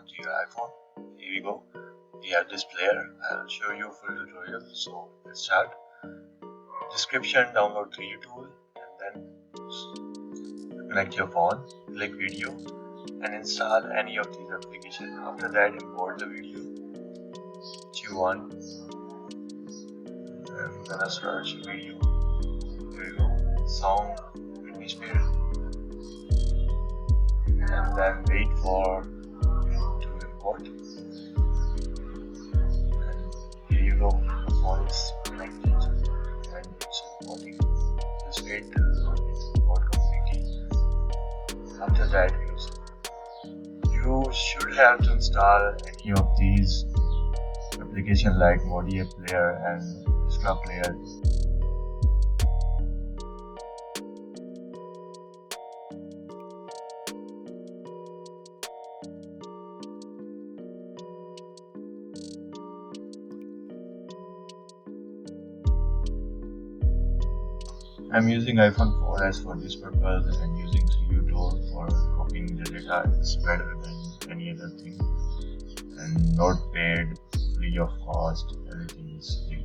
to your iPhone. Here we go. We have this player. I'll show you full tutorial. So let's start. Description: download 3D tool and then connect your phone. Click video and install any of these applications. After that, import the video that you want. I'm gonna search video. Here we go. Sound. Let me spare. And then wait for to import. And here you go. The phone is connected and it's importing. Just wait import completely. After that, you should have to install any of these applications like Vidoe player and extra player. I'm using iPhone 4S for this purpose and using 3D tool for copying the data. It's better than any other thing and not paid, free of cost. Everything is free.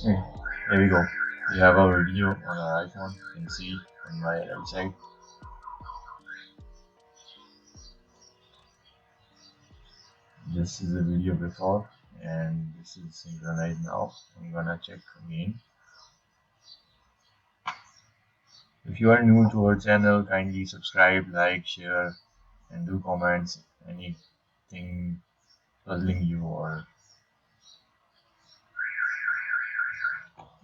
Here we go. We have a video on our iPhone. You can see on my right side. This is the video before and this is synchronized now. I'm gonna check again. If you are new to our channel, kindly subscribe, like, share and do comments. Anything puzzling you or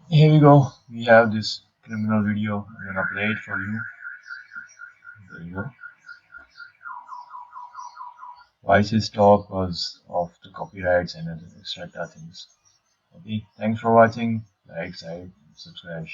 here we go. We have this criminal video. I'm gonna play it for you. There you go. Voice is stopped because of the copyrights and other extra things. Okay, thanks for watching. Like, subscribe.